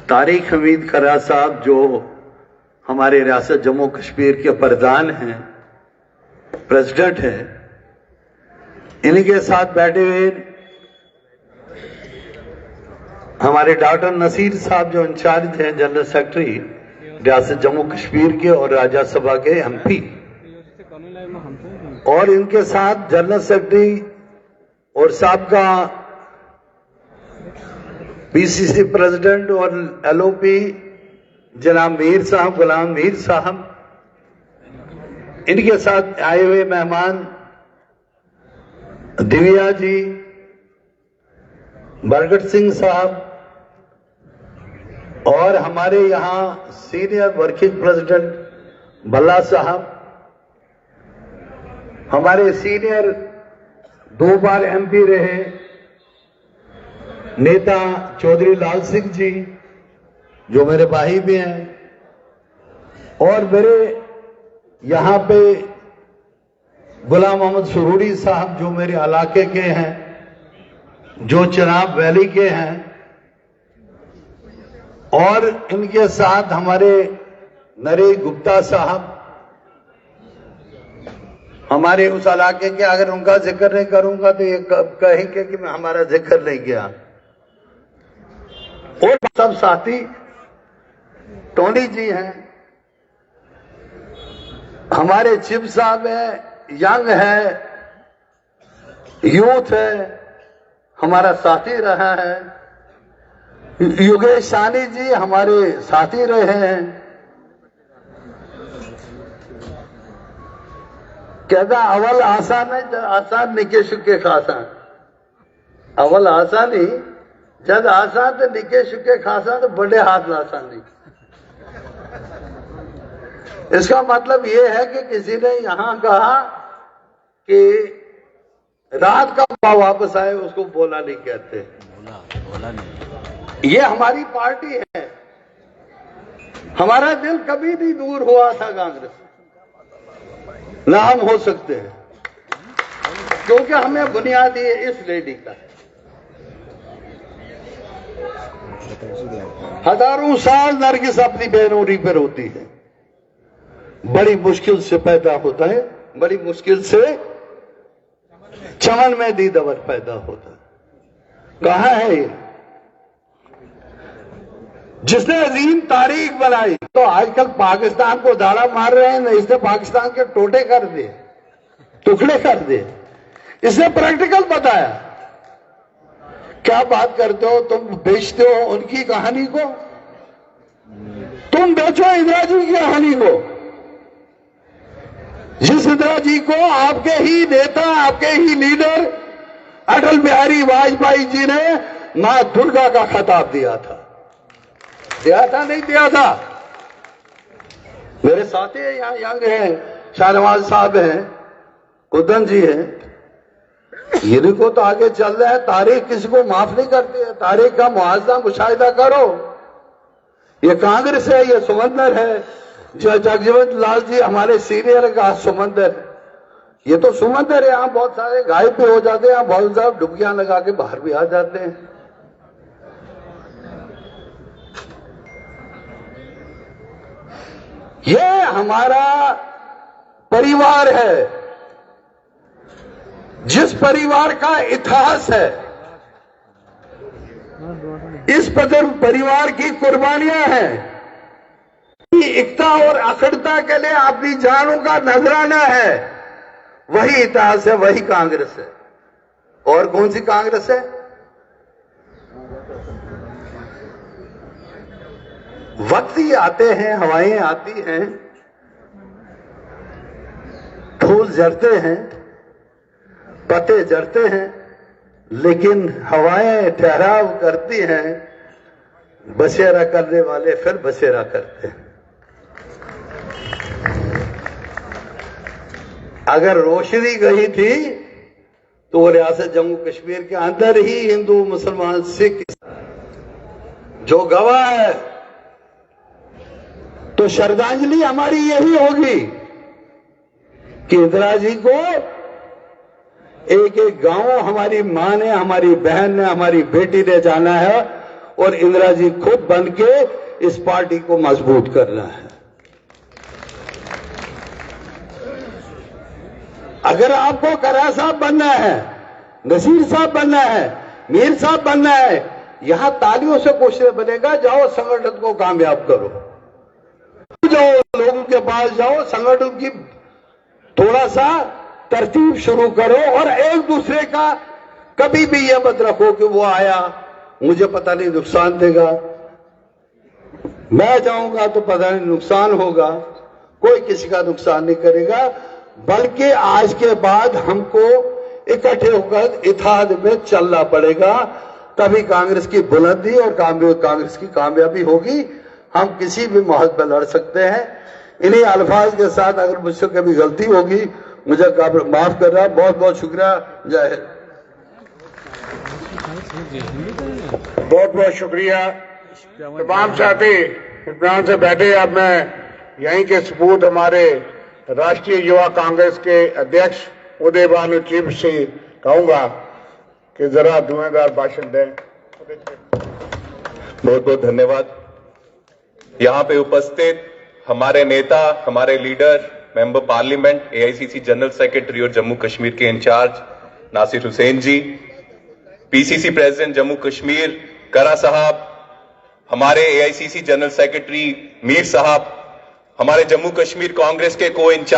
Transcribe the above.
तारिक हमीद खरा साहब जो हमारे रियासत जम्मू कश्मीर के प्रधान हैं, प्रेसिडेंट हैं, इनके साथ बैठे हुए हमारे डॉक्टर नसीर साहब जो इंचार्ज हैं, जनरल सेक्रेटरी रियासत जम्मू कश्मीर के और राज्यसभा के एमपी, और इनके साथ जनरल सेक्रेटरी और साबका पीसीसी प्रेसिडेंट और एलओपी जनाब मीर साहब, गुलाम मीर साहब, इनके साथ आए हुए मेहमान दिव्या जी, बरगट सिंह साहब, और हमारे यहां सीनियर वर्किंग प्रेसिडेंट भल्ला साहब, हमारे सीनियर 2 बार एमपी रहे नेता चौधरी लाल सिंह जी जो मेरे भाई भी हैं, और मेरे यहां पे गुलाम मोहम्मद सुरूरी साहब जो मेरे इलाके के हैं, जो चिनाब वैली के हैं, और इनके साथ हमारे नरेश गुप्ता साहब, हमारे उस इलाके के, अगर उनका जिक्र नहीं करूंगा तो ये कहेंगे कि मैं हमारा जिक्र नहीं किया, और सब साथी टोनी जी हैं, हमारे चिप साहब हैं, यंग है, यूथ है, हमारा साथी रहा है, योगेश सानी जी हमारे साथी रहे हैं। कहता अवल आसान है, आसान निके शुके खासान, अवल आसानी जब आसान तो निके शुके खासान, तो बड़े हाथ आसानी। इसका मतलब यह है कि किसी ने यहां कहा कि रात का भाव वापस आए, उसको बोला नहीं कहते, बोला नहीं। ये हमारी पार्टी है, हमारा दिल कभी नहीं दूर हुआ था कांग्रेस से, ना हम हो सकते हैं, क्योंकि हमें बुनियाद ये इस लेडी का है। हजारों साल नरगिस अपनी बेनूरी पर होती है, बड़ी मुश्किल से पैदा होता है, बड़ी मुश्किल से चमन में दीदवर पैदा होता है। कहां है ये जिसने अजीम तारीख बनाई? तो आजकल पाकिस्तान को दाड़ा मार रहे हैं, इसने पाकिस्तान के टोटे कर दिए, टुकड़े कर दिए, इसने प्रैक्टिकल बताया। क्या बात करते हो तुम, बेचते हो उनकी कहानी को, तुम बेचो इंदिरा जी की कहानी को, जिस इंदिरा जी को आपके ही नेता, आपके ही लीडर अटल बिहारी वाजपेयी जी ने मां दुर्गा का खिताब दिया था। दिया था नहीं दिया था? मेरे साथी यहां यंग हैं, शाहनवाज साहब हैं, कुदन जी हैं, इनको तो आगे चल रहे हैं। तारीख किसी को माफ नहीं करती है, तारीख का मुआवजा मुशाहिदा करो। ये कांग्रेस है, ये समंदर है, जो जगजीवन लाल जी हमारे सीनियर का समंदर, ये तो समंदर है, यहां बहुत सारे गायब भी हो जाते हैं, यहां बहुत सारे डुबकियां लगा के बाहर भी आ जाते हैं। ये हमारा परिवार है, जिस परिवार का इतिहास है, इस परिवार की कुर्बानियां हैं, एकता और अखंडता के लिए अपनी जानों का नजराना है, वही इतिहास है, वही कांग्रेस है। और कौन सी कांग्रेस है? वक्त ही आते हैं, हवाएं आती हैं, फूल झड़ते हैं, पत्ते झड़ते हैं, लेकिन हवाएं ठहराव करती हैं, बसेरा करने वाले फिर बसेरा करते हैं। अगर रोशनी गई थी तो रियासत जम्मू कश्मीर के अंदर ही हिंदू, मुसलमान, सिख जो गवाह है, तो श्रद्धांजलि हमारी यही होगी कि इंदिरा जी को एक एक गांव हमारी मां ने, हमारी बहन ने, हमारी बेटी ने जाना है, और इंदिरा जी खुद बन के इस पार्टी को मजबूत करना है। अगर आपको करा साहब बनना है, नसीर साहब बनना है, मीर साहब बनना है, यहां तालियों से कुछ नहीं बनेगा। जाओ संगठन को कामयाब करो, जाओ लोगों के पास जाओ, संगठन की थोड़ा सा तरतीब शुरू करो और एक दूसरे का कभी भी यह मत रखो कि वो आया मुझे पता नहीं नुकसान देगा, मैं जाऊंगा तो पता नहीं नुकसान होगा। कोई किसी का नुकसान नहीं करेगा, बल्कि आज के बाद हमको इकट्ठे होकर इत्तेहाद में चलना पड़ेगा, तभी कांग्रेस की बुलंदी और कांग्रेस की कामयाबी होगी। हम किसी भी मोहत पर लड़ सकते हैं। इन्हीं अल्फाज के साथ अगर मुझसे कभी गलती होगी मुझे माफ करना। बहुत बहुत शुक्रिया। जय हिंद। बहुत बहुत शुक्रिया। तमाम साथी इत्मीनान से बैठे। अब मैं यहीं के सबूत हमारे राष्ट्रीय युवा कांग्रेस के अध्यक्ष उदय भानु चिब से कहूंगा कि जरा धुआंधार भाषण दें। बहुत बहुत धन्यवाद। यहाँ पे उपस्थित हमारे नेता, हमारे leader, member parliament, AICC general secretary और जम्मू कश्मीर के इंचार्ज नासिर हुसैन जी, पीसीसी प्रेसिडेंट जम्मू कश्मीर करा साहब, हमारे एआईसीसी जनरल सेक्रेटरी मीर साहब, हमारे जम्मू कश्मीर कांग्रेस के को इंचार्ज